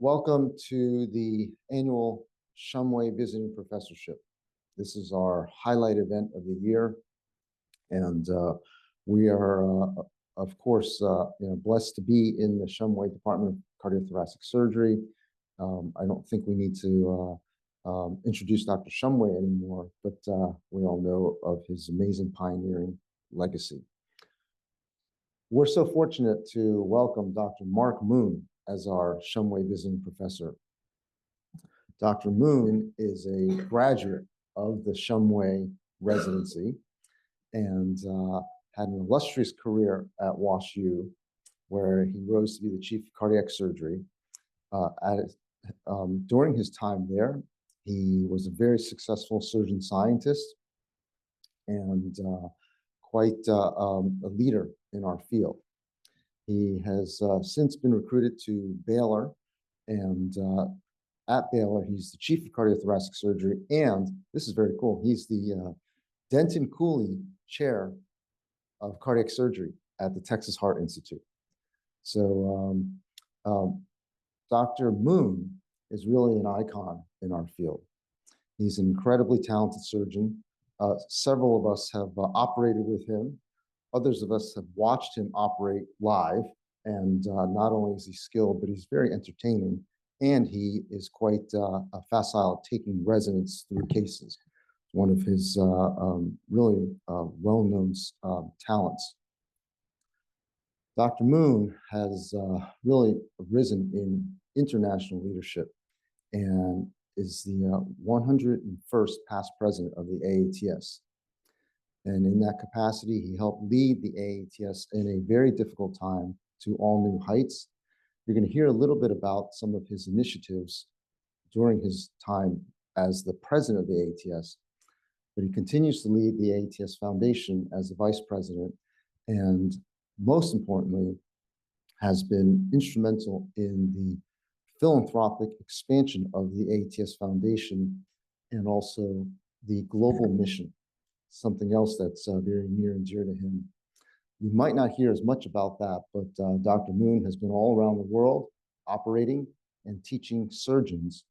Welcome to the annual Shumway Visiting Professorship. This is our highlight event of the year, and we are, of course, blessed to be in the Shumway Department of Cardiothoracic Surgery. I don't think we need to introduce Dr. Shumway anymore, but we all know of his amazing pioneering legacy. We're so fortunate to welcome Dr. Marc Moon as our Shumway visiting professor. Dr. Moon is a graduate of the Shumway residency and had an illustrious career at WashU, where he rose to be the chief of cardiac surgery. During his time there, he was a very successful surgeon scientist and quite a leader in our field. He has since been recruited to Baylor, and at Baylor, he's the chief of cardiothoracic surgery, and this is very cool, he's the Denton Cooley chair of cardiac surgery at the Texas Heart Institute. So Dr. Moon is really an icon in our field. He's an incredibly talented surgeon. Several of us have operated with him. Others of us have watched him operate live, and not only is he skilled, but he's very entertaining, and he is quite facile at taking residents through cases. One of his really well-known talents. Dr. Moon has really risen in international leadership and is the 101st past president of the AATS. And in that capacity, he helped lead the AATS in a very difficult time to all new heights. You're going to hear a little bit about some of his initiatives during his time as the president of the AATS, but he continues to lead the AATS Foundation as the vice president, and most importantly, has been instrumental in the philanthropic expansion of the AATS Foundation and also the global mission, something else that's very near and dear to him. You might not hear as much about that, but Dr. Moon has been all around the world operating and teaching surgeons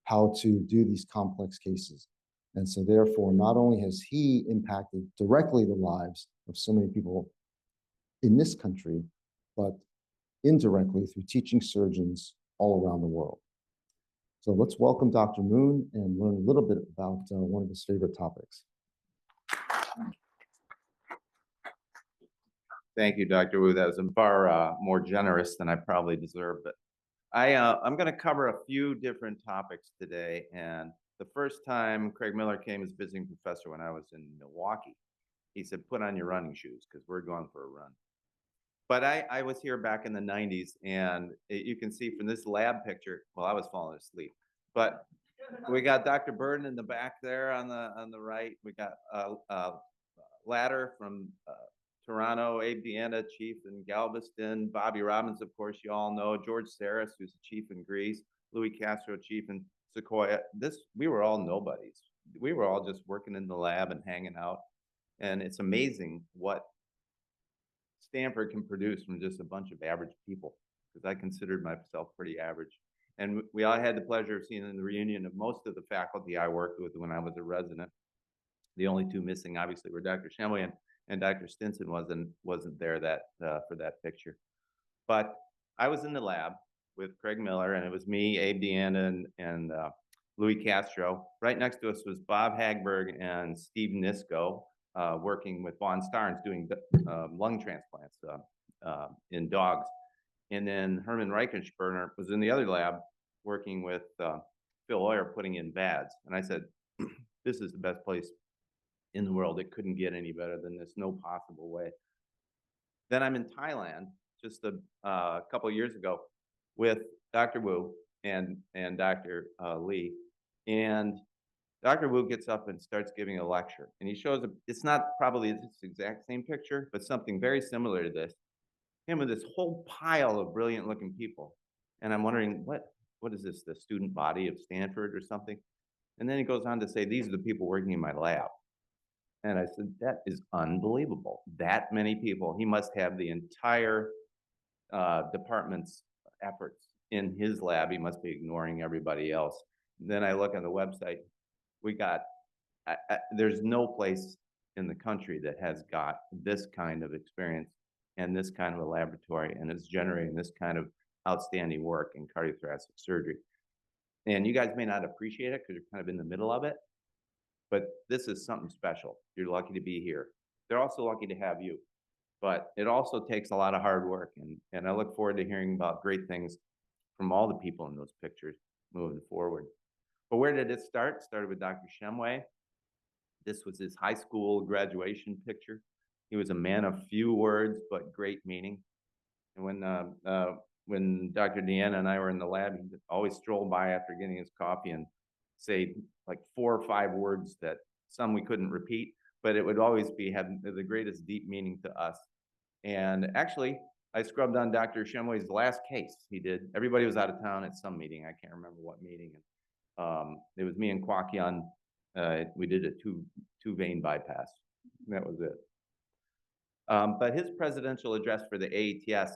how to do these complex cases. And so therefore, not only has he impacted directly the lives of so many people in this country, but indirectly through teaching surgeons all around the world. So let's welcome Dr. Moon and learn a little bit about one of his favorite topics. Thank you, Dr. Wu. That was far more generous than I probably deserve. But I'm going to cover a few different topics today. And the first time Craig Miller came as visiting professor when I was in Milwaukee, he said, put on your running shoes because we're going for a run. But I was here back in the 90s, and you can see from this lab picture, well, I was falling asleep. But we got Dr. Burden in the back there on the right. We got Ladder from Toronto, Abe Deanna, chief in Galveston, Bobby Robbins, of course, you all know, George Saris, who's the chief in Greece, Louis Castro, chief in Sequoia. We were all nobodies. We were all just working in the lab and hanging out. And it's amazing what Stanford can produce from just a bunch of average people, because I considered myself pretty average. And we all had the pleasure of seeing in the reunion of most of the faculty I worked with when I was a resident. The only two missing, obviously, were Dr. Shumway and Dr. Stinson wasn't there for that picture. But I was in the lab with Craig Miller, and it was me, Abe Deanna, and Louis Castro. Right next to us was Bob Hagberg and Steve Nisko, working with Vaughn Starnes doing lung transplants in dogs. And then Herman Reichenberger was in the other lab working with Phil Oyer putting in VADs. And I said, this is the best place in the world. It couldn't get any better than this, no possible way. Then I'm in Thailand just a couple of years ago with Dr. Wu and Dr. Lee. And Dr. Wu gets up and starts giving a lecture. And he shows, it's not probably this exact same picture, but something very similar to this. Him with this whole pile of brilliant looking people. And I'm wondering, what is this, the student body of Stanford or something? And then he goes on to say, these are the people working in my lab. And I said, that is unbelievable. That many people. He must have the entire department's efforts in his lab. He must be ignoring everybody else. Then I look on the website. We got, there's no place in the country that has got this kind of experience and this kind of a laboratory and is generating this kind of outstanding work in cardiothoracic surgery. And you guys may not appreciate it because you're kind of in the middle of it, but this is something special. You're lucky to be here. They're also lucky to have you, but it also takes a lot of hard work. And I look forward to hearing about great things from all the people in those pictures moving forward. But where did it start? It started with Dr. Shumway. This was his high school graduation picture. He was a man of few words, but great meaning. And when Dr. Deanna and I were in the lab, he'd always stroll by after getting his coffee and say like 4 or 5 words that some we couldn't repeat, but it would always have the greatest deep meaning to us. And actually, I scrubbed on Dr. Shumway's last case. He did. Everybody was out of town at some meeting. I can't remember what meeting. It was me and Kwakyan. We did a two vein bypass. That was it. But his presidential address for the AATS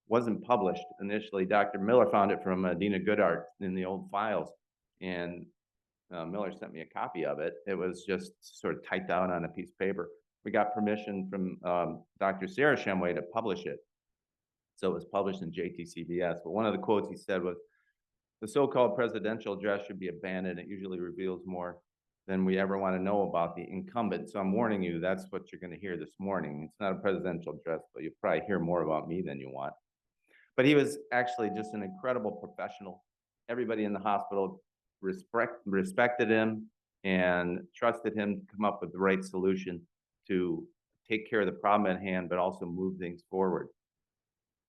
wasn't published initially. Dr. Miller found it from Dina Goodart in the old files, and Miller sent me a copy of it. It was just sort of typed out on a piece of paper. We got permission from Dr. Sarah Shumway to publish it. So it was published in JTCVS. But one of the quotes he said was, "The so-called presidential address should be abandoned. It usually reveals more than we ever want to know about the incumbent." So I'm warning you, that's what you're going to hear this morning. It's not a presidential address, but you'll probably hear more about me than you want. But he was actually just an incredible professional. Everybody in the hospital respected him and trusted him to come up with the right solution to take care of the problem at hand, but also move things forward.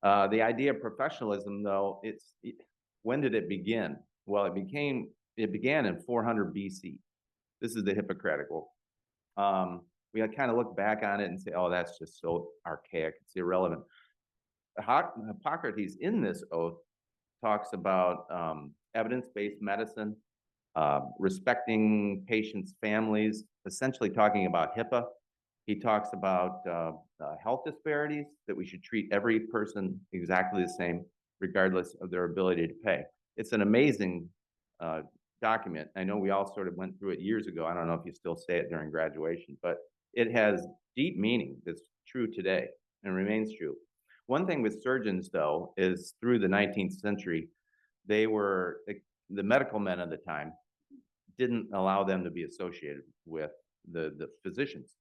The idea of professionalism, though, when did it begin? Well, it began in 400 BC. This is the Hippocratic Oath. We kind of look back on it and say, oh, that's just so archaic, it's irrelevant. Hippocrates in this oath talks about evidence-based medicine, respecting patients' families, essentially talking about HIPAA. He talks about health disparities, that we should treat every person exactly the same, regardless of their ability to pay. It's an amazing document. I know we all sort of went through it years ago. I don't know if you still say it during graduation, but it has deep meaning that's true today and remains true. One thing with surgeons, though, is through the 19th century, they were, the medical men of the time didn't allow them to be associated with the physicians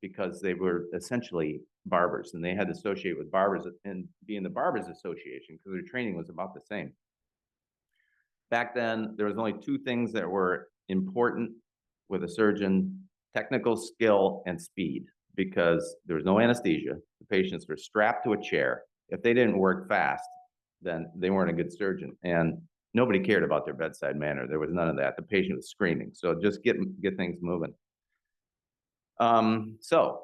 because they were essentially barbers, and they had to associate with barbers and be in the Barbers Association because their training was about the same. Back then, there was only 2 things that were important with a surgeon: technical skill and speed, because there was no anesthesia. The patients were strapped to a chair. If they didn't work fast, then they weren't a good surgeon. And nobody cared about their bedside manner. There was none of that. The patient was screaming. So just get things moving. So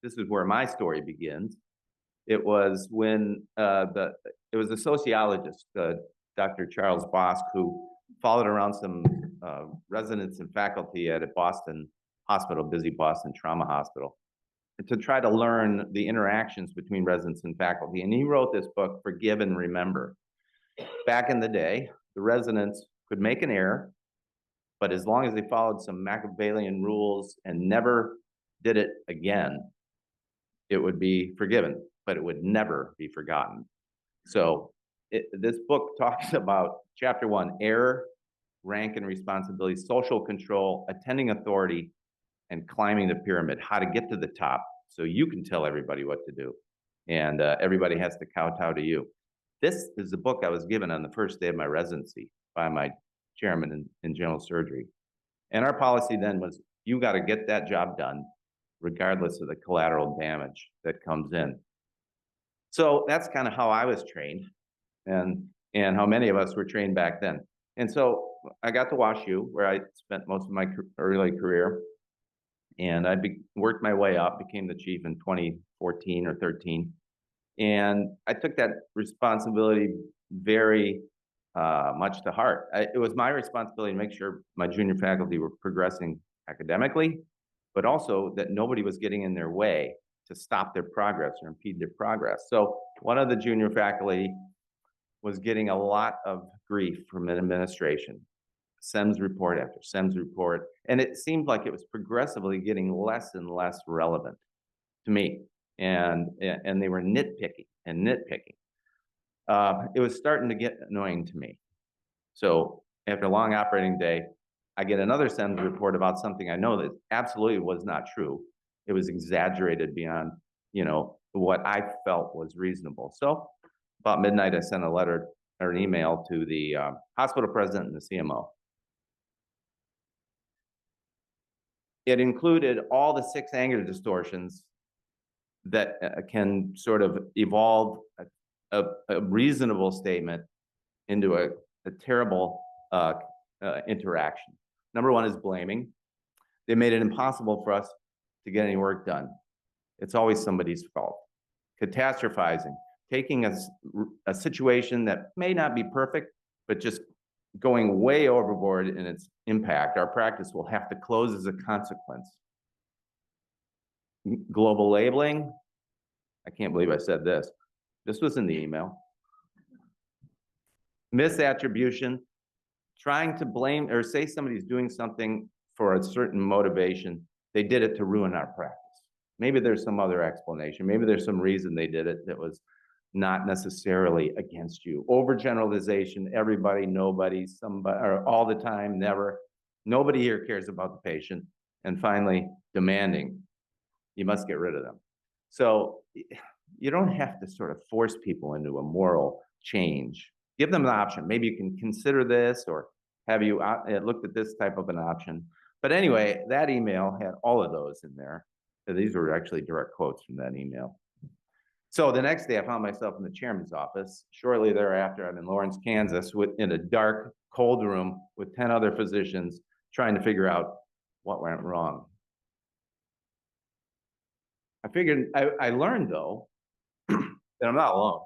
this is where my story begins. It was when it was a sociologist, Dr. Charles Bosk, who followed around some residents and faculty at a Boston hospital, busy Boston trauma hospital, to try to learn the interactions between residents and faculty. And he wrote this book, Forgive and Remember. Back in the day, the residents could make an error, but as long as they followed some Machiavellian rules and never did it again, it would be forgiven, but it would never be forgotten. So this book talks about chapter 1, error, rank and responsibility, social control, attending authority, and climbing the pyramid, how to get to the top so you can tell everybody what to do. And everybody has to kowtow to you. This is the book I was given on the first day of my residency by my chairman in general surgery. And our policy then was, you got to get that job done, regardless of the collateral damage that comes in. So that's kind of how I was trained, and how many of us were trained back then. And so I got to WashU, where I spent most of my early career. And I worked my way up, became the chief in 2014 or 13. And I took that responsibility very much to heart. It was my responsibility to make sure my junior faculty were progressing academically, but also that nobody was getting in their way to stop their progress or impede their progress. So one of the junior faculty was getting a lot of grief from an administration. SEMS report after SEMS report, and it seemed like it was progressively getting less and less relevant to me, and they were nitpicking and nitpicking. It was starting to get annoying to me. So after a long operating day, I get another SEMS report about something I know that absolutely was not true. It was exaggerated beyond, what I felt was reasonable. So about midnight, I sent a letter or an email to the hospital president and the CMO. It included all the 6 angular distortions that can sort of evolve a reasonable statement into a terrible interaction. Number one is blaming. They made it impossible for us to get any work done. It's always somebody's fault. Catastrophizing, taking a situation that may not be perfect, but just going way overboard in its impact. Our practice will have to close as a consequence. Global labeling. I can't believe I said this. This was in the email. Misattribution, trying to blame or say somebody's doing something for a certain motivation. They did it to ruin our practice. Maybe there's some other explanation. Maybe there's some reason they did it that was not necessarily against you. Overgeneralization, everybody, nobody, somebody, or all the time, never. Nobody here cares about the patient. And finally, demanding. You must get rid of them. So you don't have to sort of force people into a moral change. Give them an option. Maybe you can consider this, or have you looked at this type of an option. But anyway, that email had all of those in there. These were actually direct quotes from that email. So the next day, I found myself in the chairman's office. Shortly thereafter, I'm in Lawrence, Kansas, in a dark, cold room with 10 other physicians trying to figure out what went wrong. I learned, though, that I'm not alone.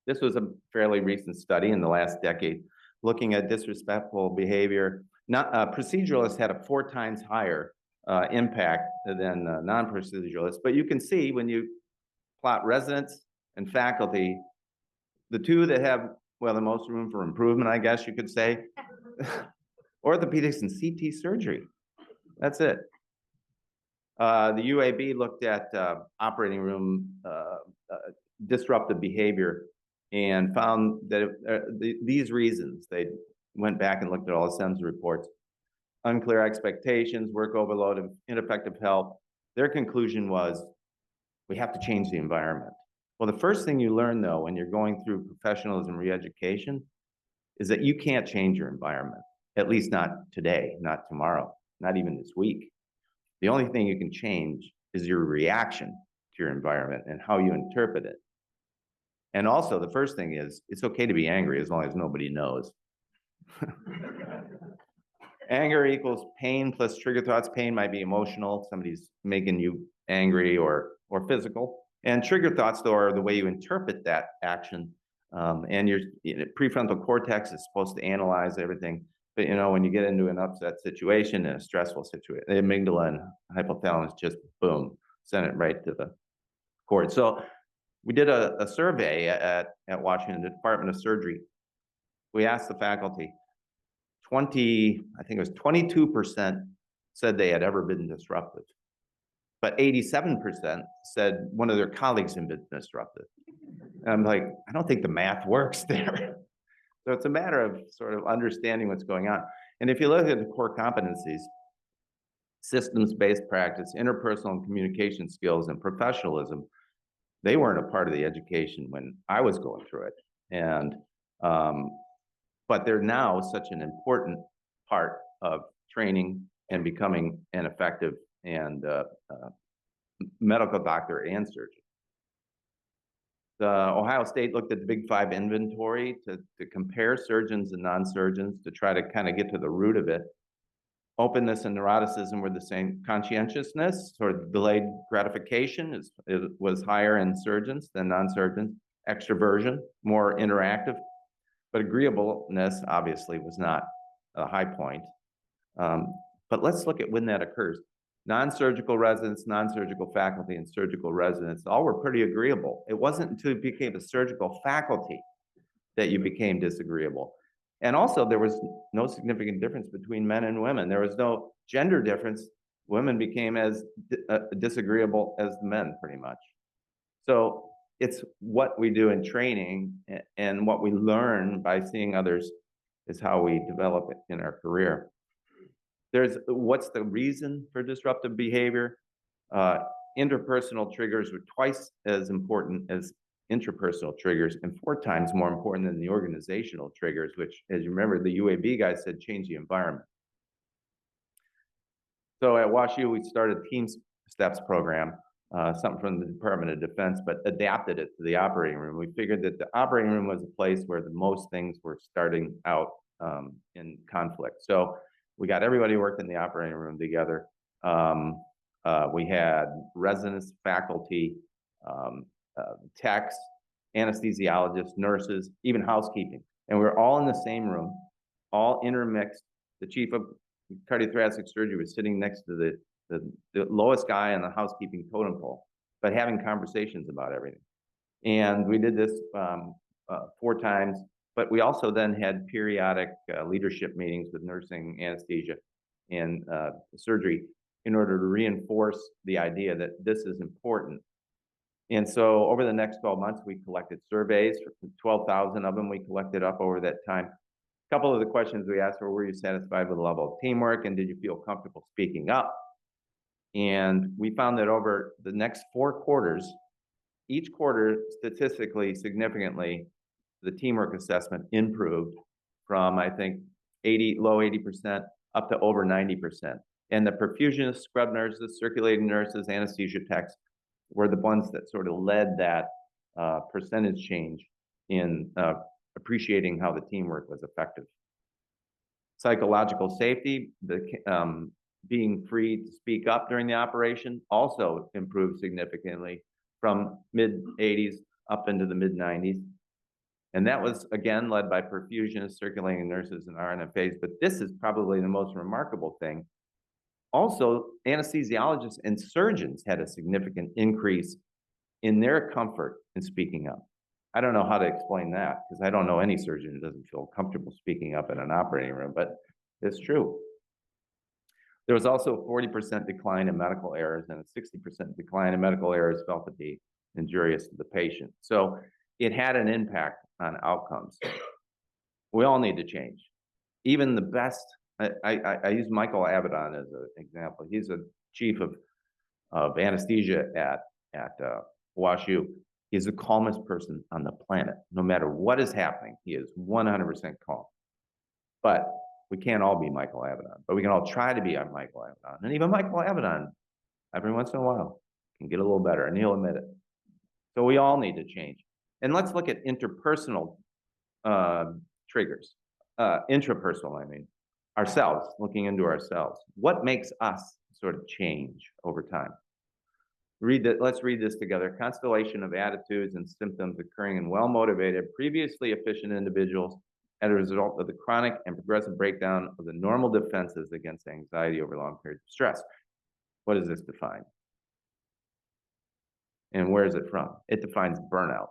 This was a fairly recent study in the last decade looking at disrespectful behavior. Proceduralists had a 4 times higher impact than non-proceduralists, but you can see when you plot residents and faculty, the two that have, well, the most room for improvement, I guess you could say, orthopedics and CT surgery. That's it. The UAB looked at operating room disruptive behavior and found that these reasons, they went back and looked at all the SEMS reports: unclear expectations, work overload, and ineffective help. Their conclusion was, we have to change the environment. Well, the first thing you learn, though, when you're going through professionalism re-education, is that you can't change your environment, at least not today, not tomorrow, not even this week. The only thing you can change is your reaction to your environment and how you interpret it. And also, the first thing is, it's okay to be angry as long as nobody knows. Anger equals pain plus trigger thoughts. Pain might be emotional. Somebody's making you angry or physical. And trigger thoughts, though, are the way you interpret that action. And your prefrontal cortex is supposed to analyze everything. But, when you get into an upset situation, in a stressful situation, the amygdala and hypothalamus just, boom, send it right to the cord. So we did a survey at Washington, the Department of Surgery. We asked the faculty, I think it was 22% said they had ever been disruptive, but 87% said one of their colleagues had been disruptive. And I'm like, I don't think the math works there. So it's a matter of sort of understanding what's going on. And if you look at the core competencies, systems-based practice, interpersonal and communication skills, and professionalism, they weren't a part of the education when I was going through it. And but they're now such an important part of training and becoming an effective and medical doctor and surgeon. The Ohio State looked at the Big 5 inventory to compare surgeons and non-surgeons to try to kind of get to the root of it. Openness and neuroticism were the same. Conscientiousness, sort of delayed gratification, was higher in surgeons than non-surgeons. Extroversion, more interactive. But agreeableness, obviously, was not a high point. But let's look at when that occurs. Non-surgical residents, non-surgical faculty, and surgical residents all were pretty agreeable. It wasn't until it became a surgical faculty that you became disagreeable. And also, there was no significant difference between men and women. There was no gender difference. Women became as disagreeable as the men, pretty much. So it's what we do in training and what we learn by seeing others is how we develop it in our career. What's the reason for disruptive behavior? Interpersonal triggers were twice as important as intrapersonal triggers and 4 times more important than the organizational triggers, which, as you remember, the UAB guy said, change the environment. So at WashU, we started a Team Steps program, something from the Department of Defense, but adapted it to the operating room. We figured that the operating room was a place where the most things were starting out in conflict. So we got everybody worked in the operating room together. We had residents, faculty, techs, anesthesiologists, nurses, even housekeeping. And we were all in the same room, all intermixed. The chief of cardiothoracic surgery was sitting next to the lowest guy on the housekeeping totem pole, but having conversations about everything. And we did this 4 times, but we also then had periodic leadership meetings with nursing, anesthesia, and surgery in order to reinforce the idea that this is important. And so over the next 12 months, we collected surveys, 12,000 of them we collected up over that time. A couple of the questions we asked were you satisfied with the level of teamwork, and did you feel comfortable speaking up? And we found that over the next 4 quarters, each quarter, statistically significantly, the teamwork assessment improved from, I think, low 80% up to over 90%. And the perfusionists, scrub nurses, circulating nurses, anesthesia techs were the ones that sort of led that percentage change in appreciating how the teamwork was effective. Psychological safety, being free to speak up during the operation also improved significantly from mid-80s up into the mid-90s. And that was, again, led by perfusionists, circulating nurses, and RNFAs. But this is probably the most remarkable thing. Also, anesthesiologists and surgeons had a significant increase in their comfort in speaking up. I don't know how to explain that, because I don't know any surgeon who doesn't feel comfortable speaking up in an operating room, but it's true. There was also a 40% decline in medical errors and a 60% decline in medical errors felt to be injurious to the patient. So it had an impact on outcomes. We all need to change. Even the best, I use Michael Avedon as an example. He's a chief of anesthesia at WashU. He's the calmest person on the planet. No matter what is happening, he is 100% calm. But we can't all be Michael Avedon, but we can all try to be on Michael Avedon. And even Michael Avedon, every once in a while, can get a little better, and he'll admit it. So we all need to change. And let's look at interpersonal triggers. Intrapersonal, I mean, ourselves, looking into ourselves. What makes us sort of change over time? Let's read this together. Constellation of attitudes and symptoms occurring in well-motivated, previously efficient individuals as a result of the chronic and progressive breakdown of the normal defenses against anxiety over long periods of stress. What does this define? And where is it from? It defines burnout.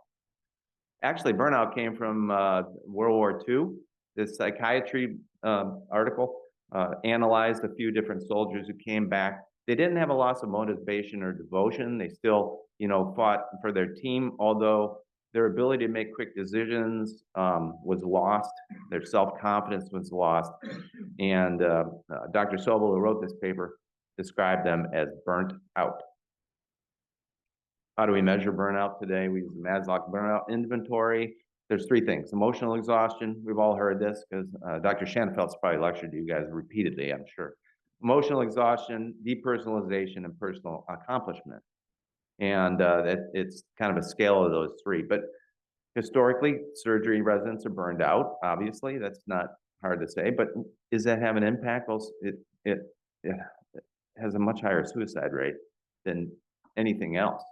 Actually, burnout came from World War II. This psychiatry article analyzed a few different soldiers who came back. They didn't have a loss of motivation or devotion. They still, fought for their team, although their ability to make quick decisions was lost. Their self-confidence was lost. And Dr. Sobel, who wrote this paper, described them as burnt out. How do we measure burnout today? We use the Maslach burnout inventory. There's 3 things. Emotional exhaustion. We've all heard this because Dr. Shanfeld's probably lectured to you guys repeatedly, I'm sure. Emotional exhaustion, depersonalization, and personal accomplishment. And it's kind of a scale of those 3. But historically, surgery residents are burned out. Obviously, that's not hard to say. But does that have an impact? Well, it has a much higher suicide rate than anything else.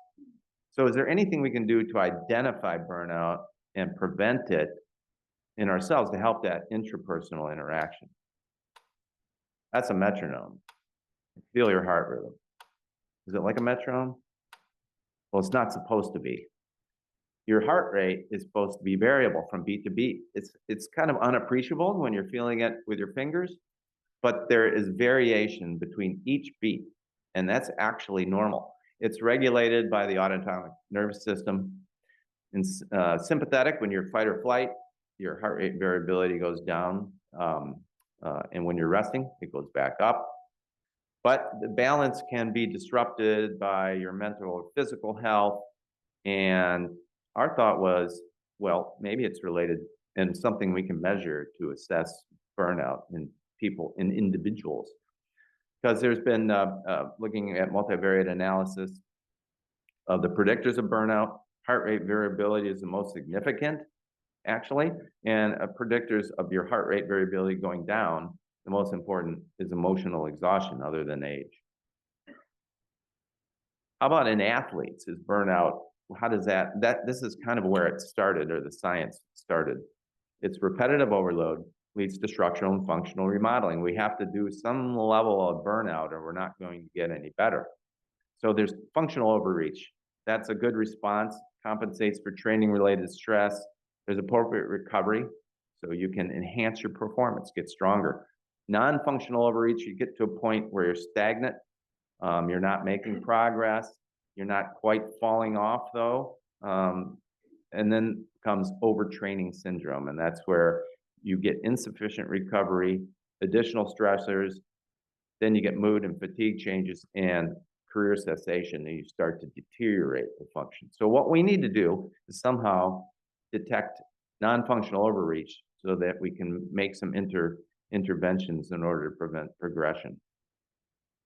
So is there anything we can do to identify burnout and prevent it in ourselves to help that intrapersonal interaction? That's a metronome. Feel your heart rhythm. Is it like a metronome? Well, it's not supposed to be. your heart rate is supposed to be variable from beat to beat. It's kind of unappreciable when you're feeling it with your fingers, but there is variation between each beat, and that's actually normal. It's regulated by the autonomic nervous system. In sympathetic, when you're fight or flight, your heart rate variability goes down, and when you're resting, it goes back up. But the balance can be disrupted by your mental or physical health. And our thought was, well, maybe it's related and something we can measure to assess burnout in people, in individuals. Because there's been looking at multivariate analysis of the predictors of burnout. Heart rate variability is the most significant, actually, and predictors of your heart rate variability going down, the most important is emotional exhaustion other than age. How about in athletes? Is burnout, how does this is kind of where it started, or the science started. It's repetitive overload leads to structural and functional remodeling. We have to do some level of burnout or we're not going to get any better. So there's functional overreach. That's a good response, compensates for training-related stress. There's appropriate recovery, so you can enhance your performance, get stronger. Non-functional overreach, you get to a point where you're stagnant, you're not making progress, you're not quite falling off though, and then comes overtraining syndrome, and that's where you get insufficient recovery, additional stressors, then you get mood and fatigue changes and career cessation, and you start to deteriorate the function. So what we need to do is somehow detect non-functional overreach so that we can make some interventions in order to prevent progression.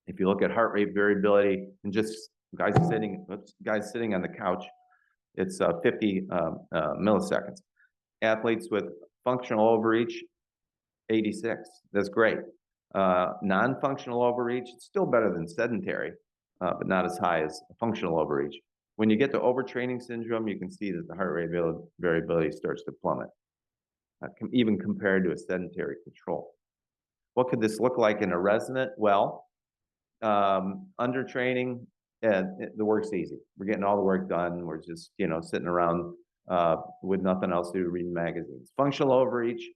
If you look at heart rate variability and just guys sitting on the couch, it's 50 milliseconds. Athletes with functional overreach, 86. That's great. Non-functional overreach, it's still better than sedentary, but not as high as functional overreach. When you get to overtraining syndrome, you can see that the heart rate variability starts to plummet, even compared to a sedentary control. What could this look like in a resident? Well, undertraining, the work's easy. We're getting all the work done. We're just, sitting around with nothing else to do, reading magazines. Functional overreach,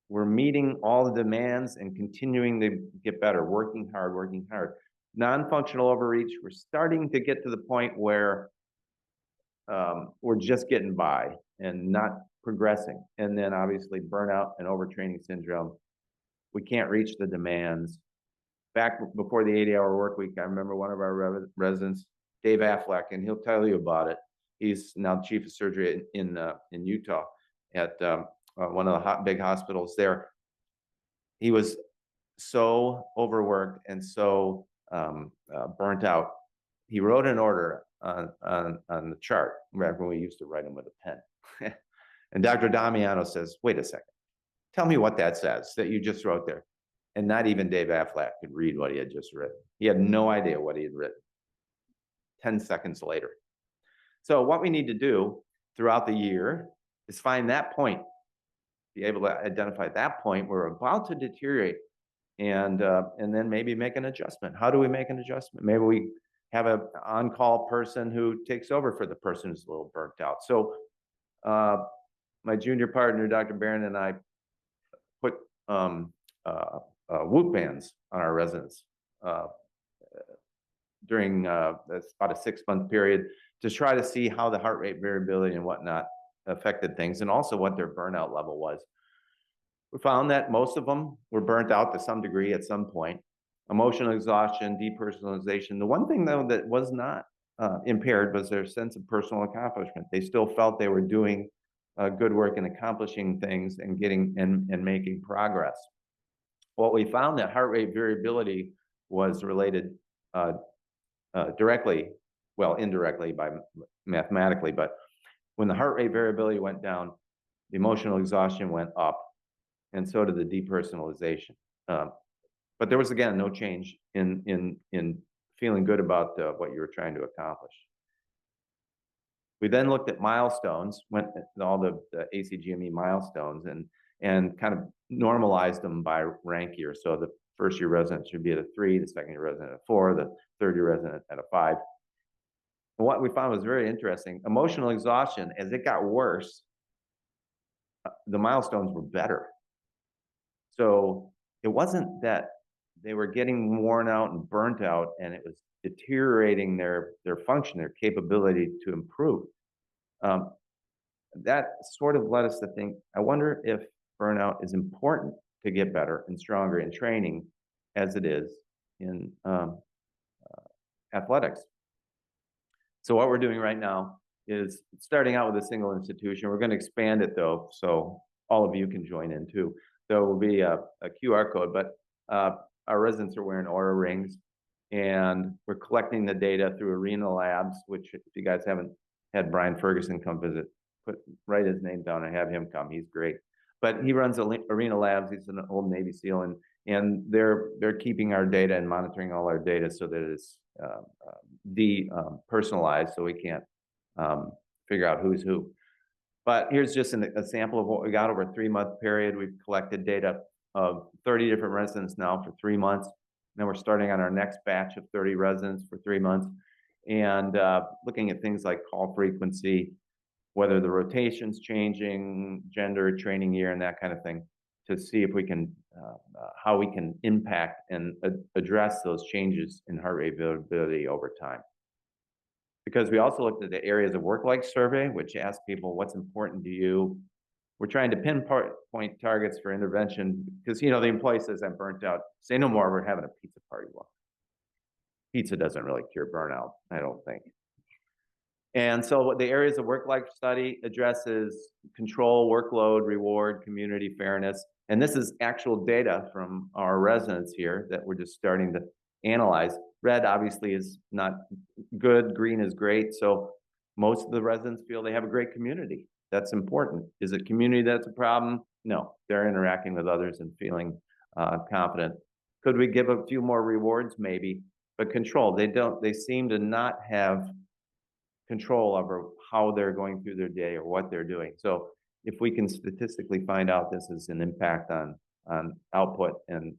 we're meeting all the demands and continuing to get better, working hard. Non-functional overreach, we're starting to get to the point where we're just getting by and not progressing. And then obviously burnout and overtraining syndrome, we can't reach the demands. Back before the 80-hour work week, I remember one of our residents, Dave Affleck, and he'll tell you about it. He's now chief of surgery in Utah at one of the big hospitals there. He was so overworked and so burnt out. He wrote an order on the chart, back when we used to write them with a pen. And Dr. Damiano says, wait a second, tell me what that says that you just wrote there. And not even Dave Affleck could read what he had just written. He had no idea what he had written 10 seconds later. So what we need to do throughout the year is find that point, be able to identify that point where we're about to deteriorate, and then maybe make an adjustment. How do we make an adjustment? Maybe we have an on-call person who takes over for the person who's a little burnt out. So my junior partner, Dr. Barron, and I put Whoop bands on our residents during that's about a 6-month period to try to see how the heart rate variability and whatnot affected things, and also what their burnout level was. We found that most of them were burnt out to some degree at some point. Emotional exhaustion, depersonalization. The one thing though that was not impaired was their sense of personal accomplishment. They still felt they were doing good work and accomplishing things and getting and making progress. What we found that heart rate variability was related directly, well, indirectly by mathematically, but when the heart rate variability went down, the emotional exhaustion went up, and so did the depersonalization. But there was, again, no change in feeling good about what you were trying to accomplish. We then looked at milestones, went all the ACGME milestones, and kind of normalized them by rank year. So the first-year resident should be at a 3, the second-year resident at a 4, the third-year resident at a 5. And what we found was very interesting. Emotional exhaustion, as it got worse, the milestones were better. So it wasn't that they were getting worn out and burnt out and it was deteriorating their function, their capability to improve. That sort of led us to think, I wonder if burnout is important to get better and stronger in training as it is in athletics. So what we're doing right now is starting out with a single institution. We're going to expand it though, so all of you can join in too. There will be a QR code, but our residents are wearing Aura rings, and we're collecting the data through Arena Labs, which if you guys haven't had Brian Ferguson come visit, write his name down and have him come. He's great. But he runs Arena Labs. He's an old Navy SEAL, and they're keeping our data and monitoring all our data so that it's personalized, so we can't figure out who's who. But here's just a sample of what we got over a 3-month period. We've collected data of 30 different residents now for 3 months. Then we're starting on our next batch of 30 residents for 3 months, and looking at things like call frequency, whether the rotation's changing, gender, training year, and that kind of thing, to see if we can, how we can impact and address those changes in heart rate variability over time. Because we also looked at the areas of work-life survey, which asks people what's important to you. We're trying to pinpoint targets for intervention because, you know, the employee says, I'm burnt out. Say no more, we're having a pizza party. Well, pizza doesn't really cure burnout, I don't think. And so the areas of work-life study addresses control, workload, reward, community, fairness. And this is actual data from our residents here that we're just starting to analyze. Red obviously is not good, green is great. So most of the residents feel they have a great community. That's important. Is it community that's a problem? No, they're interacting with others and feeling confident. Could we give a few more rewards? Maybe, but control. They seem to not have control over how they're going through their day or what they're doing. So if we can statistically find out this is an impact on output and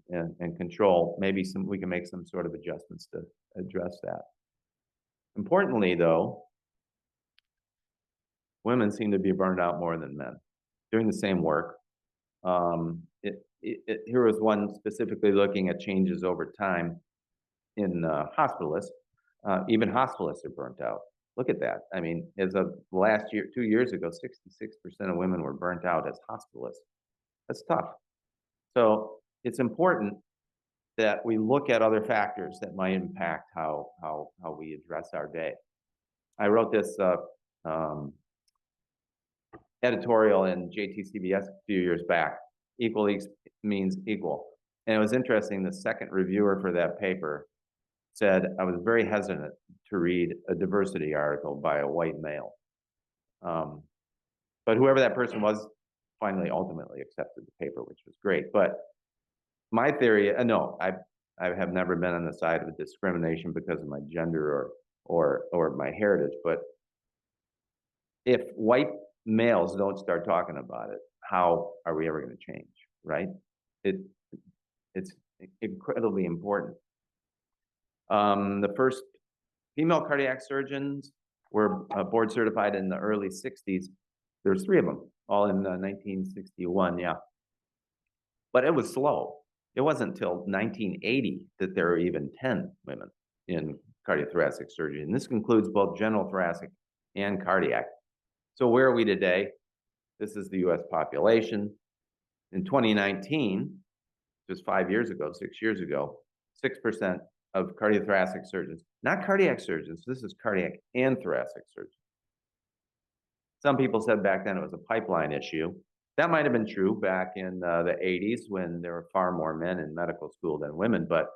control, maybe we can make some sort of adjustments to address that. Importantly, though, women seem to be burned out more than men doing the same work. Here was one specifically looking at changes over time in hospitalists. Even hospitalists are burnt out. Look at that. I mean, as of last year, 2 years ago, 66% of women were burnt out as hospitalists. That's tough. So it's important that we look at other factors that might impact how we address our day. I wrote this editorial in JTCBS a few years back. Equal means equal. And it was interesting, the second reviewer for that paper said, I was very hesitant to read a diversity article by a white male. But whoever that person was finally ultimately accepted the paper, which was great. But my theory, no, I have never been on the side of discrimination because of my gender or my heritage. But if white males don't start talking about it, how are we ever going to change, right? It's incredibly important. The first female cardiac surgeons were board certified in the early 60s. There's 3 of them, all in 1961, yeah. But it was slow. It wasn't until 1980 that there were even 10 women in cardiothoracic surgery. And this includes both general thoracic and cardiac. So where are we today? This is the US population. In 2019, just 5 years ago, 6 years ago, 6% of cardiothoracic surgeons, not cardiac surgeons, this is cardiac and thoracic surgeons. Some people said back then it was a pipeline issue. That might have been true back in the 80s when there were far more men in medical school than women, but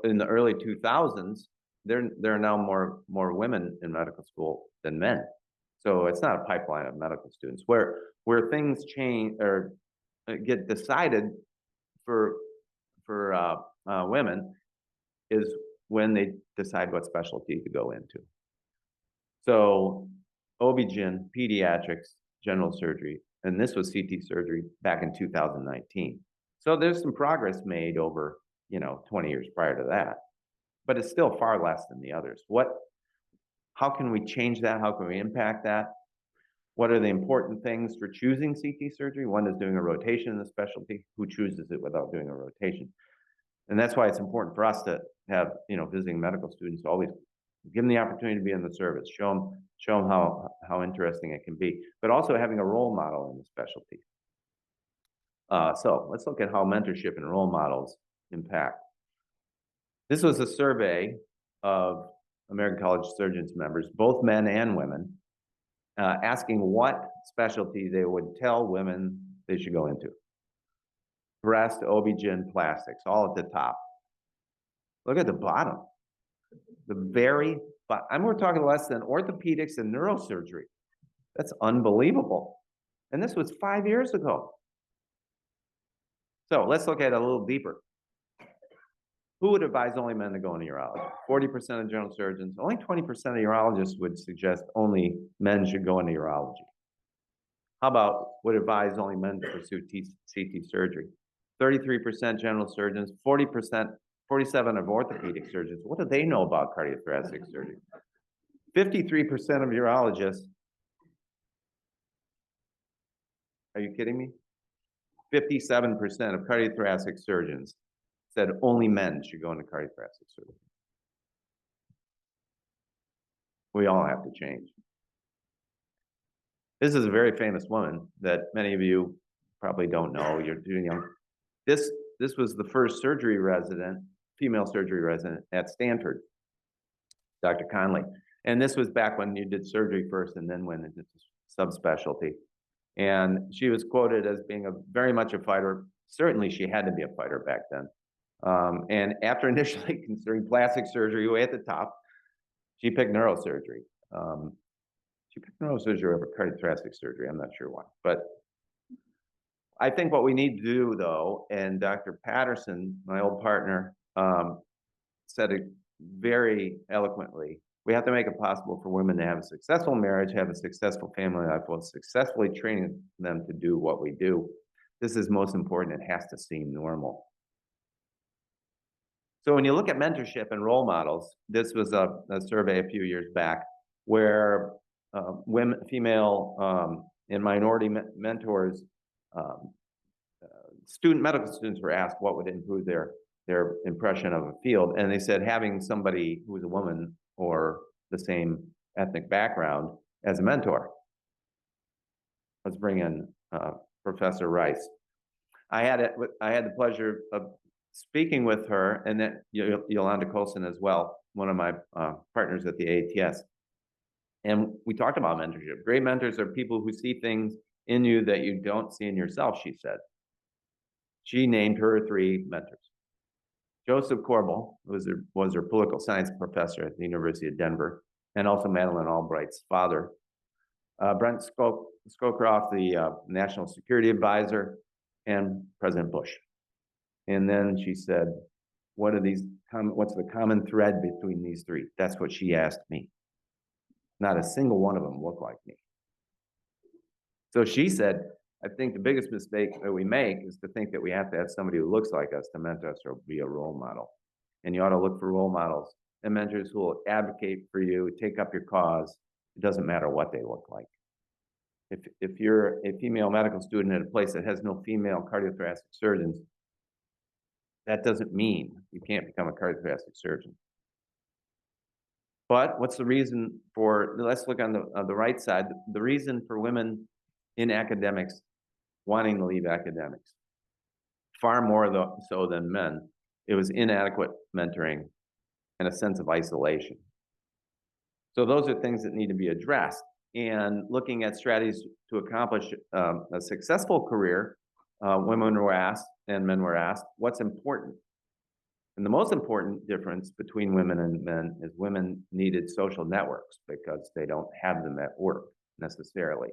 in the early 2000s, there are now more women in medical school than men. So it's not a pipeline of medical students. Where things change or get decided for women is when they decide what specialty to go into. So OB-GYN, pediatrics, general surgery, and this was CT surgery back in 2019. So there's some progress made over, 20 years prior to that, but it's still far less than the others. How can we change that? How can we impact that? What are the important things for choosing CT surgery? One is doing a rotation in the specialty. Who chooses it without doing a rotation? And that's why it's important for us to have, visiting medical students always give them the opportunity to be in the service, show them how interesting it can be, but also having a role model in the specialty. So let's look at how mentorship and role models impact. This was a survey of American College of Surgeons members, both men and women, asking what specialty they would tell women they should go into. Breast, OB-GYN, plastics, all at the top. Look at the bottom. We're talking less than orthopedics and neurosurgery. That's unbelievable. And this was 5 years ago. So let's look at it a little deeper. Who would advise only men to go into urology? 40% of general surgeons, only 20% of urologists would suggest only men should go into urology. How about would advise only men to pursue CT surgery? 33% general surgeons, 47% of orthopedic surgeons. What do they know about cardiothoracic surgery? 53% of urologists. Are you kidding me? 57% of cardiothoracic surgeons said only men should go into cardiothoracic surgery. We all have to change. This is a very famous woman that many of you probably don't know. You're too young. This was the first female surgery resident at Stanford, Dr. Conley. And this was back when you did surgery first and then went into subspecialty. And she was quoted as being very much a fighter. Certainly she had to be a fighter back then. And after initially considering plastic surgery way at the top, she picked neurosurgery. She picked neurosurgery over cardiothoracic surgery. I'm not sure why. But I think what we need to do, though, and Dr. Patterson, my old partner, said it very eloquently, we have to make it possible for women to have a successful marriage, have a successful family life, while successfully training them to do what we do. This is most important. It has to seem normal. So when you look at mentorship and role models, this was a survey a few years back where female and minority mentors, medical students were asked what would improve their impression of a field. And they said having somebody who was a woman or the same ethnic background as a mentor. Let's bring in Professor Rice. I had the pleasure of speaking with her, and then Yolanda Colson as well, one of my partners at the AATS. And we talked about mentorship. Great mentors are people who see things in you that you don't see in yourself, she said. She named her 3 mentors. Joseph Corbel was her political science professor at the University of Denver, and also Madeleine Albright's father. Brent Scowcroft, the National Security Advisor, and President Bush. And then she said, what's the common thread between these 3? That's what she asked me. Not a single one of them looked like me. So she said, I think the biggest mistake that we make is to think that we have to have somebody who looks like us to mentor us or be a role model. And you ought to look for role models and mentors who will advocate for you, take up your cause. It doesn't matter what they look like. If you're a female medical student at a place that has no female cardiothoracic surgeons, that doesn't mean you can't become a cardiothoracic surgeon. But what's the reason for, let's look on the right side, the reason for women in academics wanting to leave academics, far more so than men, it was inadequate mentoring and a sense of isolation. So those are things that need to be addressed. And looking at strategies to accomplish a successful career, women were asked and men were asked, what's important? And the most important difference between women and men is women needed social networks because they don't have them at work necessarily,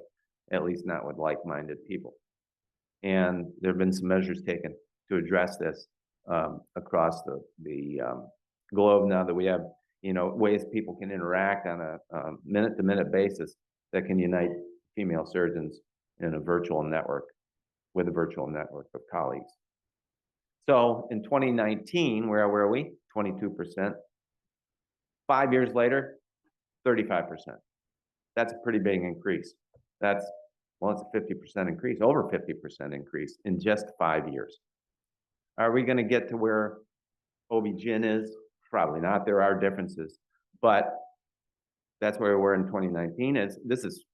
at least not with like-minded people. And there have been some measures taken to address this across the globe now that we have, ways people can interact on a minute-to-minute basis that can unite female surgeons in a virtual network with a virtual network of colleagues. So in 2019, where were we? 22%. 5 years later, 35%. That's a pretty big increase. That's, well, it's a 50% increase, over 50% increase in just 5 years. Are we going to get to where OB-GYN is? Probably not. There are differences, but that's where we were in 2019. This is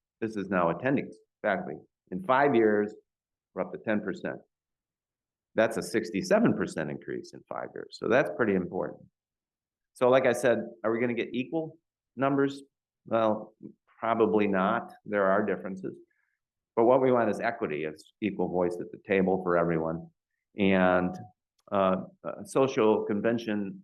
now attendings faculty. In 5 years, we're up to 10%. That's a 67% increase in 5 years. So that's pretty important. So like I said, are we going to get equal numbers? Well, probably not. There are differences. But what we want is equity, is equal voice at the table for everyone. And social convention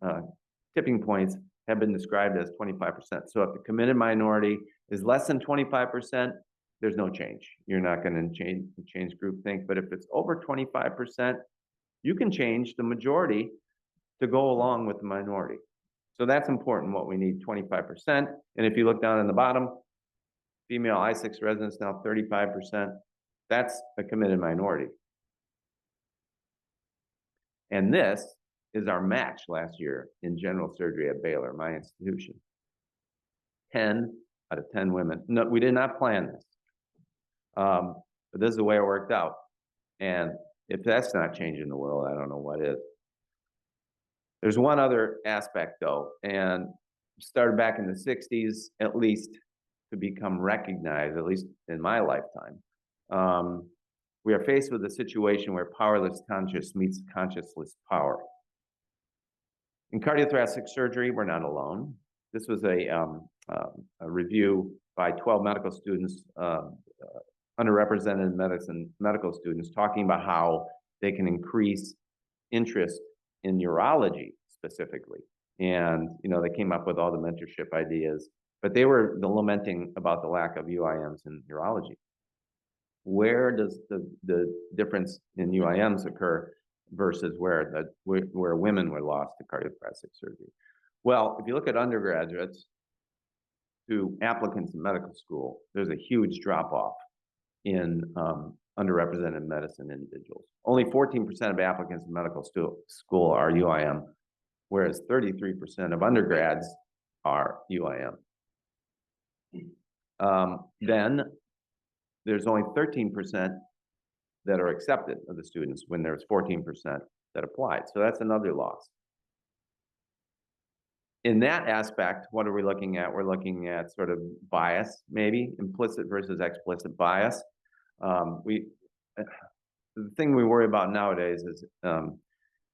tipping points have been described as 25%. So if the committed minority is less than 25%, there's no change. You're not going to change groupthink. But if it's over 25%, you can change the majority to go along with the minority. So that's important, what we need, 25%. And if you look down in the bottom, female I6 residents now 35%. That's a committed minority. And this is our match last year in general surgery at Baylor, my institution. 10 out of 10 women. No, we did not plan this. But this is the way it worked out. And if that's not changing the world, I don't know what is. There's one other aspect, though, and started back in the 60s, at least, to become recognized, at least in my lifetime. We are faced with a situation where powerless conscious meets consciousless power. In cardiothoracic surgery, we're not alone. This was a review by 12 medical students, underrepresented medical students, talking about how they can increase interest in urology specifically. And, they came up with all the mentorship ideas, but they were lamenting about the lack of UIMs in urology. Where does the difference in UIMs occur versus where women were lost to cardiothoracic surgery? Well, if you look at undergraduates to applicants in medical school, there's a huge drop-off in underrepresented medicine individuals. Only 14% of applicants in medical school are UIM, whereas 33% of undergrads are UIM. Then there's only 13% that are accepted of the students when there's 14% that applied. So that's another loss. In that aspect, what are we looking at? We're looking at sort of bias, maybe implicit versus explicit bias. The thing we worry about nowadays is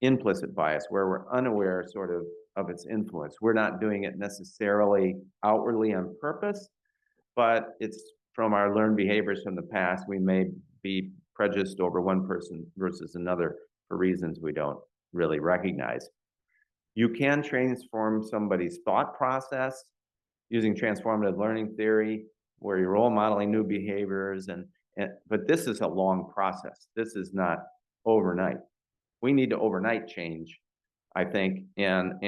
implicit bias, where we're unaware sort of its influence. We're not doing it necessarily outwardly on purpose, but it's from our learned behaviors from the past. We may be prejudiced over one person versus another for reasons we don't really recognize. You can transform somebody's thought process using transformative learning theory, where you're role modeling new behaviors, but this is a long process. This is not overnight. We need to overnight change, I think. And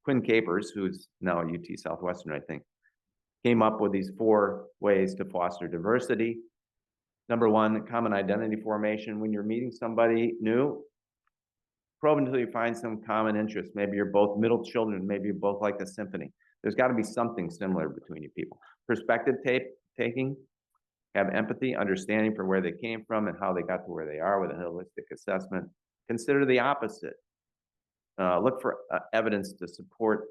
Quinn Capers, who's now at UT Southwestern, I think, came up with these 4 ways to foster diversity. Number 1, common identity formation. When you're meeting somebody new, probe until you find some common interest. Maybe you're both middle children. Maybe you both like the symphony. There's got to be something similar between you people. Perspective taking. Have empathy, understanding for where they came from and how they got to where they are with a holistic assessment. Consider the opposite. Look for evidence to support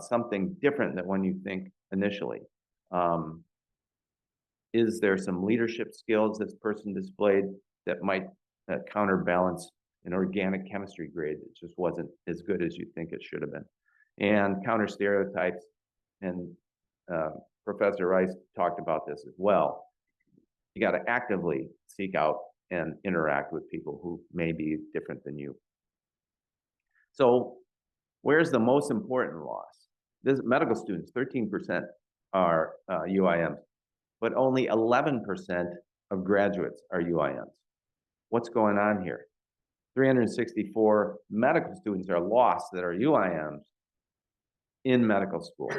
something different than when you think initially. Is there some leadership skills this person displayed that might counterbalance an organic chemistry grade that just wasn't as good as you think it should have been? And counter stereotypes, and Professor Rice talked about this as well. You got to actively seek out and interact with people who may be different than you. So where's the most important loss? This medical students, 13% are UIMs, but only 11% of graduates are UIMs. What's going on here? 364 medical students are lost that are UIMs in medical school.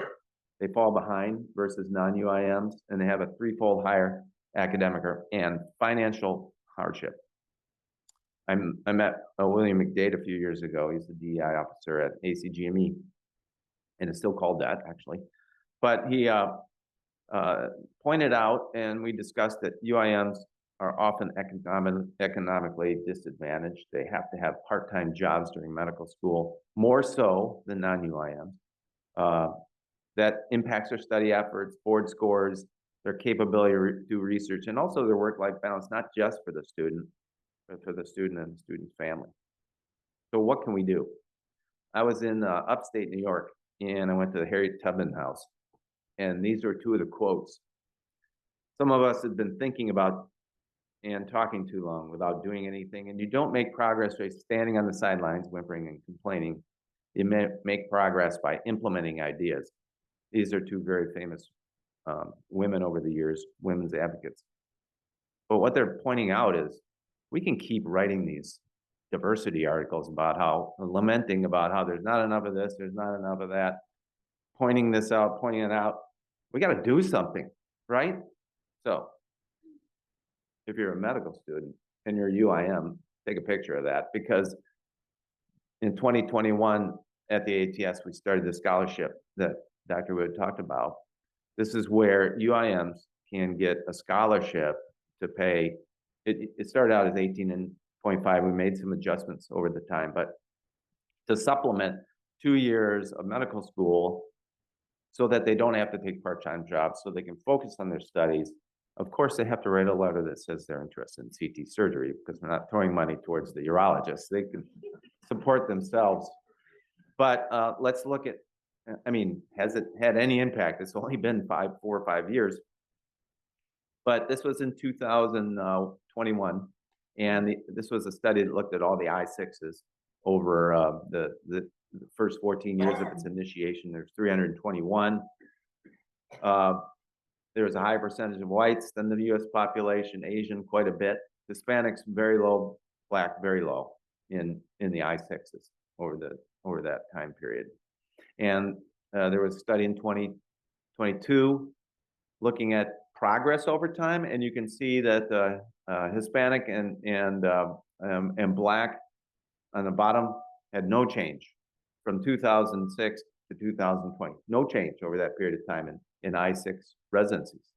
They fall behind versus non-UIMs, and they have a 3-fold higher academic and financial hardship. I met William McDade a few years ago. He's the DEI officer at ACGME, and it's still called that, actually. But he pointed out, and we discussed that UIMs are often economically disadvantaged. They have to have part-time jobs during medical school, more so than non-UIMs. That impacts their study efforts, board scores, their capability to do research, and also their work-life balance, not just for the student, but for the student and the student's family. So what can we do? I was in upstate New York, and I went to the Harriet Tubman House, and these are two of the quotes. Some of us have been thinking about and talking too long without doing anything, and you don't make progress by standing on the sidelines, whimpering and complaining. You make progress by implementing ideas. These are two very famous women over the years, women's advocates. But what they're pointing out is we can keep writing these diversity articles about how, lamenting about how there's not enough of this, there's not enough of that, pointing this out, pointing it out. We got to do something, right? So if you're a medical student and you're UIM, take a picture of that, because in 2021 at the ATS, we started the scholarship that Dr. Wood talked about. This is where UIMs can get a scholarship to pay. It started out as 18.5. We made some adjustments over the time, but to supplement 2 years of medical school so that they don't have to take part-time jobs, so they can focus on their studies. Of course, they have to write a letter that says they're interested in CT surgery, because we're not throwing money towards the urologists. They can support themselves. But let's look at, I mean, has it had any impact? It's only been 4 or 5 years. But this was in 2021. And this was a study that looked at all the I-6s over the first 14 years of its initiation. There's 321. There was a high percentage of whites than the US population, Asian quite a bit, Hispanics very low, Black very low in the I-6s over that time period. And there was a study in 2022 looking at progress over time, and you can see that the Hispanic and Black on the bottom had no change from 2006 to 2020. No change over that period of time in I-6 residencies.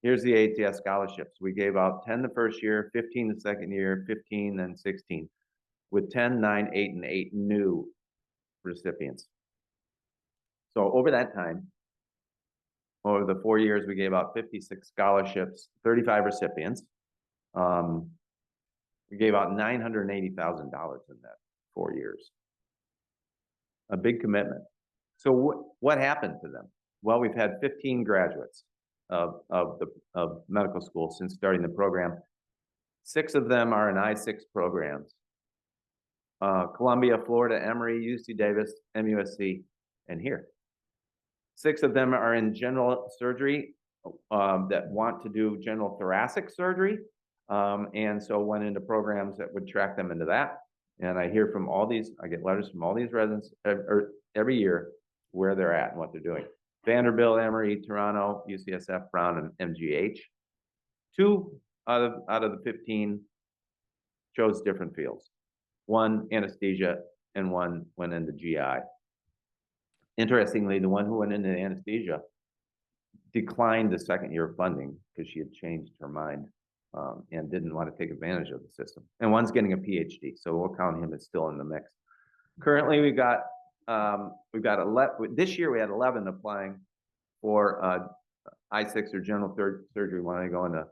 Here's the ATS scholarships. We gave out 10 the first year, 15 the second year, 15 and 16, with 10, 9, 8, and 8 new recipients. So over that time, over the 4 years, we gave out 56 scholarships, 35 recipients. We gave out $980,000 in that 4 years. A big commitment. So what happened to them? Well, we've had 15 graduates of medical school since starting the program. 6 of them are in I-6 programs. Columbia, Florida, Emory, UC Davis, MUSC, and here. 6 of them are in general surgery that want to do general thoracic surgery. And so went into programs that would track them into that. And I hear from all these, I get letters from all these residents every year where they're at and what they're doing. Vanderbilt, Emory, Toronto, UCSF, Brown, and MGH. 2 out of the 15 chose different fields. 1 anesthesia and 1 went into GI. Interestingly, the one who went into anesthesia declined the second year of funding because she had changed her mind and didn't want to take advantage of the system. And 1's getting a PhD, so we'll count him as still in the mix. Currently, we've got 11. This year we had 11 applying for I-6 or general surgery when I go into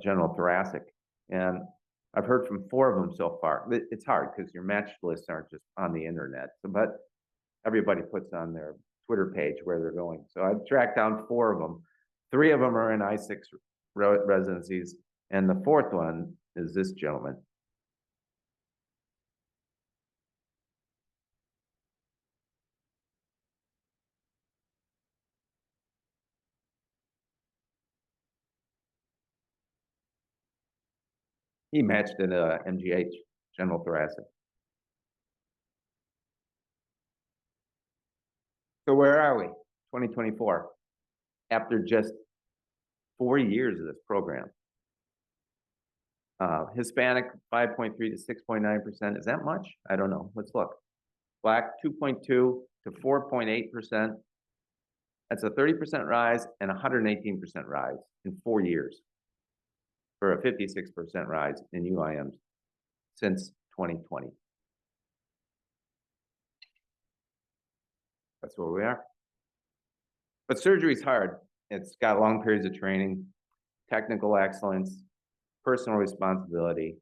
general thoracic. And I've heard from 4 of them so far. It's hard because your match lists aren't just on the internet, but everybody puts on their Twitter page where they're going. So I've tracked down 4 of them. 3 of them are in I-6 residencies, and the 4th one is this gentleman. He matched in MGH, general thoracic. So where are we? 2024, after just 4 years of this program. Hispanic, 5.3 to 6.9%. Is that much? I don't know. Let's look. Black, 2.2. to 4.8%. That's a 30% rise and 118% rise in 4 years, for a 56% rise in UIMs since 2020. That's where we are. But surgery is hard. It's got long periods of training, technical excellence, personal responsibility,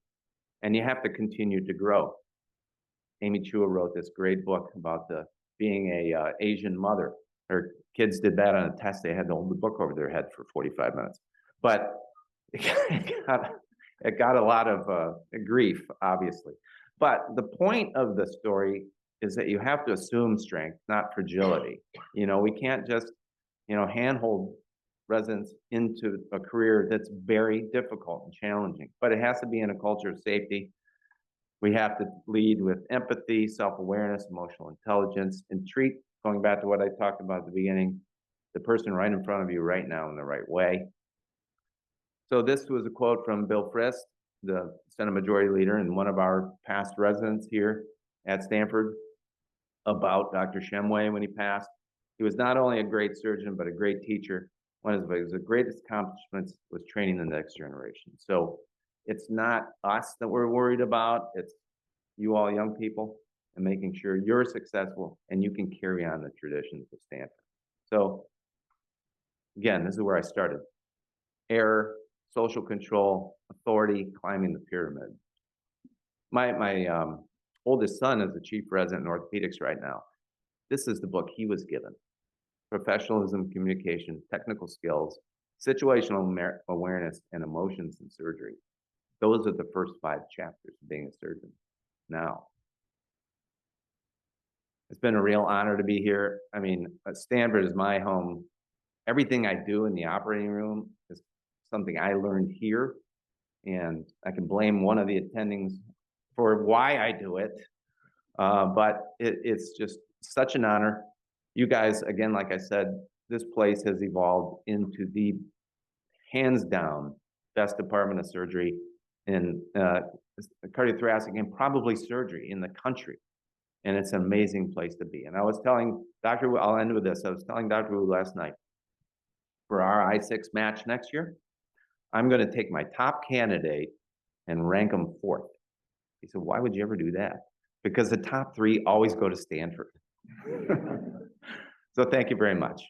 and you have to continue to grow. Amy Chua wrote this great book about being a Asian mother. Her kids did that on a test. They had to hold the book over their head for 45 minutes. But it got a lot of grief, obviously. But the point of the story is that you have to assume strength, not fragility. We can't just, handhold residents into a career that's very difficult and challenging, but it has to be in a culture of safety. We have to lead with empathy, self-awareness, emotional intelligence, and treat, going back to what I talked about at the beginning, the person right in front of you right now in the right way. So this was a quote from Bill Frist, the Senate Majority Leader and one of our past residents here at Stanford, about Dr. Shumway when he passed. He was not only a great surgeon, but a great teacher. One of his greatest accomplishments was training the next generation. So it's not us that we're worried about, it's you all young people, and making sure you're successful and you can carry on the traditions of Stanford. So again, this is where I started. Error, social control, authority, climbing the pyramid. My oldest son is the chief resident in orthopedics right now. This is the book he was given. Professionalism, communication, technical skills, situational awareness, and emotions in surgery. Those are the first 5 chapters of being a surgeon now. It's been a real honor to be here. I mean, Stanford is my home. Everything I do in the operating room is something I learned here, and I can blame one of the attendings for why I do it, but it's just such an honor. You guys, again, like I said, this place has evolved into the hands down best department of surgery in cardiothoracic and probably surgery in the country. And it's an amazing place to be. And I was telling Dr. Wu, I'll end with this. I was telling Dr. Wu last night, for our I-6 match next year, I'm going to take my top candidate and rank them 4th. He said, why would you ever do that? Because the top 3 always go to Stanford. So thank you very much.